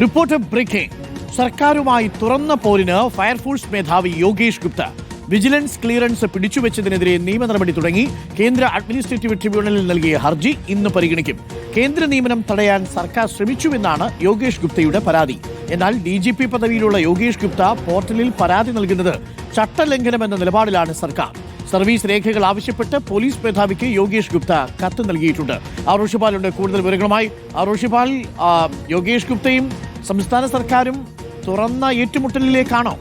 Report breaking. സർക്കാരുമായി തുറന്ന പോരിന് fire force മേധാവി യോഗേഷ് ഗുപ്ത. വിജിലൻസ് ക്ലിയറൻസ് പിടിച്ചുവെച്ചതിനെതിരെ നിയമ നടപടി തുടങ്ങി. കേന്ദ്ര അഡ്മിനിസ്ട്രേറ്റീവ് ട്രിബ്യൂണലിൽ നൽകിയ ഹർജി ഇന്ന് പരിഗണിക്കും. കേന്ദ്ര നിയമനം തടയാൻ സർക്കാർ ശ്രമിച്ചുവെന്നാണ് യോഗേഷ് ഗുപ്തയുടെ പരാതി. എന്നാൽ DGP പദവിയിലുള്ള യോഗേഷ് ഗുപ്ത പോർട്ടലിൽ പരാതി നൽകുന്നത് ചട്ടലംഘനമെന്ന നിലപാടിലാണ് സർക്കാർ. സർവീസ് രേഖകൾ ആവശ്യപ്പെട്ട് പോലീസ് മേധാവിക്ക് യോഗേഷ് ഗുപ്ത കത്ത് നൽകിയിട്ടുണ്ട്. റോഷിപാലുണ്ട് കൂടുതൽ വിവരങ്ങളുമായി. റോഷിപാൽ, യോഗേഷ് ഗുപ്തയും സംസ്ഥാന സർക്കാരും തുറന്ന ഏറ്റുമുട്ടലിലേക്കാണോ?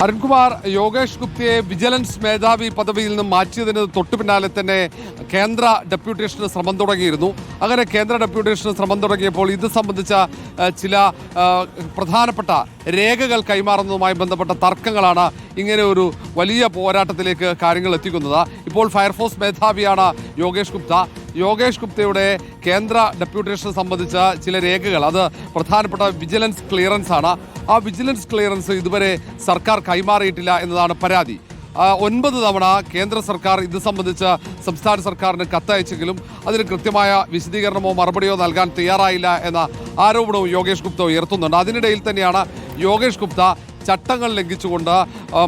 അരുൺകുമാർ, യോഗേഷ് ഗുപ്തയെ വിജിലൻസ് മേധാവി പദവിയിൽ നിന്ന് മാറ്റിയതിന് തൊട്ടു പിന്നാലെ തന്നെ കേന്ദ്ര ഡെപ്യൂട്ടേഷന് ശ്രമം തുടങ്ങിയിരുന്നു. അങ്ങനെ കേന്ദ്ര ഡെപ്യൂട്ടേഷന് ശ്രമം തുടങ്ങിയപ്പോൾ ഇത് സംബന്ധിച്ച ചില പ്രധാനപ്പെട്ട രേഖകൾ കൈമാറുന്നതുമായി ബന്ധപ്പെട്ട തർക്കങ്ങളാണ് ഇങ്ങനെ ഒരു വലിയ പോരാട്ടത്തിലേക്ക് കാര്യങ്ങൾ എത്തിക്കുന്നത്. ഇപ്പോൾ ഫയർഫോഴ്സ് മേധാവിയാണ് യോഗേഷ് ഗുപ്ത. യോഗേഷ് ഗുപ്തയുടെ കേന്ദ്ര ഡെപ്യൂട്ടേഷനെ സംബന്ധിച്ച ചില രേഖകൾ, അത് പ്രധാനപ്പെട്ട വിജിലൻസ് ക്ലിയറൻസ് ആണ്. ആ വിജിലൻസ് ക്ലിയറൻസ് ഇതുവരെ സർക്കാർ കൈമാറിയിട്ടില്ല എന്നതാണ് പരാതി. 9 തവണ കേന്ദ്ര സർക്കാർ ഇത് സംബന്ധിച്ച് സംസ്ഥാന സർക്കാരിന് കത്തയച്ചെങ്കിലും അതിന് കൃത്യമായ വിശദീകരണമോ മറുപടിയോ നൽകാൻ തയ്യാറായില്ല എന്ന ആരോപണവും യോഗേഷ് ഗുപ്ത ഉയർത്തുന്നുണ്ട്. അതിനിടയിൽ തന്നെയാണ് യോഗേഷ് ഗുപ്ത ചട്ടങ്ങൾ ലംഘിച്ചുകൊണ്ട്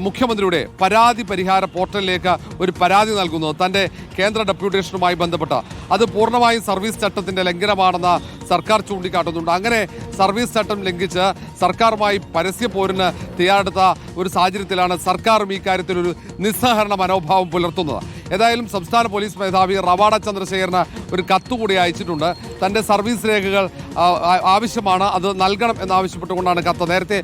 മുഖ്യമന്ത്രിയുടെ പരാതി പരിഹാര പോർട്ടലിലേക്ക് ഒരു പരാതി നൽകുന്നത് തൻ്റെ കേന്ദ്ര ഡെപ്യൂട്ടേഷനുമായി ബന്ധപ്പെട്ട്. അത് പൂർണ്ണമായും സർവീസ് ചട്ടത്തിൻ്റെ ലംഘനമാണെന്ന് സർക്കാർ ചൂണ്ടിക്കാട്ടുന്നുണ്ട്. അങ്ങനെ സർവീസ് ചട്ടം ലംഘിച്ച് സർക്കാരുമായി പരസ്യ പോരിന് തയ്യാറെടുത്ത ഒരു സാഹചര്യത്തിലാണ് സർക്കാരും ഈ കാര്യത്തിൽ ഒരു നിസ്സഹകരണ മനോഭാവം പുലർത്തുന്നത്. ഏതായാലും സംസ്ഥാന പോലീസ് മേധാവി റവാഡ ചന്ദ്രശേഖരന് ഒരു കത്തുകൂടി അയച്ചിട്ടുണ്ട്. തൻ്റെ സർവീസ് രേഖകൾ ആവശ്യമാണ്, അത് നൽകണം എന്നാവശ്യപ്പെട്ടുകൊണ്ടാണ് കത്ത്. നേരത്തെ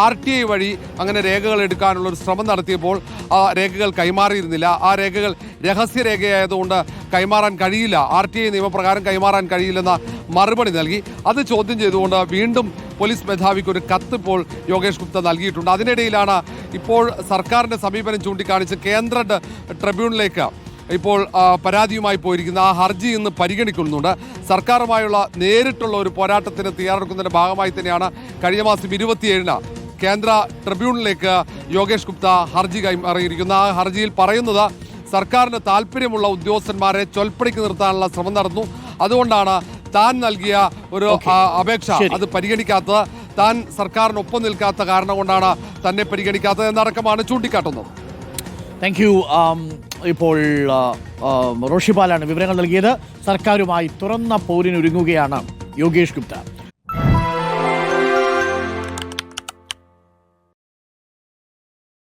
RTI വഴി അങ്ങനെ രേഖകൾ എടുക്കാനുള്ള ഒരു ശ്രമം നടത്തിയപ്പോൾ ആ രേഖകൾ കൈമാറിയിരുന്നില്ല. ആ രേഖകൾ രഹസ്യരേഖയായതുകൊണ്ട് കൈമാറാൻ കഴിയില്ല, RTI നിയമപ്രകാരം കൈമാറാൻ കഴിയില്ലെന്ന മറുപടി നൽകി. അത് ചോദ്യം ചെയ്തുകൊണ്ട് വീണ്ടും പോലീസ് മേധാവിക്ക് ഒരു കത്ത് ഇപ്പോൾ യോഗേഷ് ഗുപ്ത നൽകിയിട്ടുണ്ട്. അതിനിടയിലാണ് ഇപ്പോൾ സർക്കാരിൻ്റെ സമീപനം ചൂണ്ടിക്കാണിച്ച് കേന്ദ്ര ട്രിബ്യൂണലിലേക്ക് ഇപ്പോൾ പരാതിയുമായി പോയിരിക്കുന്ന ആ ഹർജി ഇന്ന് പരിഗണിക്കുന്നുണ്ട്. സർക്കാരുമായുള്ള നേരിട്ടുള്ള ഒരു പോരാട്ടത്തിന് തയ്യാറെടുക്കുന്നതിൻ്റെ ഭാഗമായി തന്നെയാണ് കഴിഞ്ഞ മാസം 27-ന് കേന്ദ്ര ട്രിബ്യൂണലിലേക്ക് യോഗേഷ് ഗുപ്ത ഹർജി കൈമാറിയിരിക്കുന്നത്. ആ ഹർജിയിൽ പറയുന്നത് സർക്കാരിന് താല്പര്യമുള്ള ഉദ്യോഗസ്ഥന്മാരെ ചൊൽപ്പടിക്ക് നിർത്താനുള്ള ശ്രമം നടന്നു. അതുകൊണ്ടാണ് താൻ നൽകിയ ഒരു അപേക്ഷ അത് പരിഗണിക്കാത്തത്, താൻ സർക്കാരിനൊപ്പം നിൽക്കാത്ത കാരണം കൊണ്ടാണ് തന്നെ പരിഗണിക്കാത്തത് എന്നടക്കമാണ് ചൂണ്ടിക്കാട്ടുന്നത്. Thank you. ഇപ്പോൾ റോഷിപാലാണ് വിവരങ്ങൾ നൽകിയത്. സർക്കാരുമായി തുറന്ന പോരിനൊരുങ്ങുകയാണ് യോഗേഷ് ഗുപ്ത.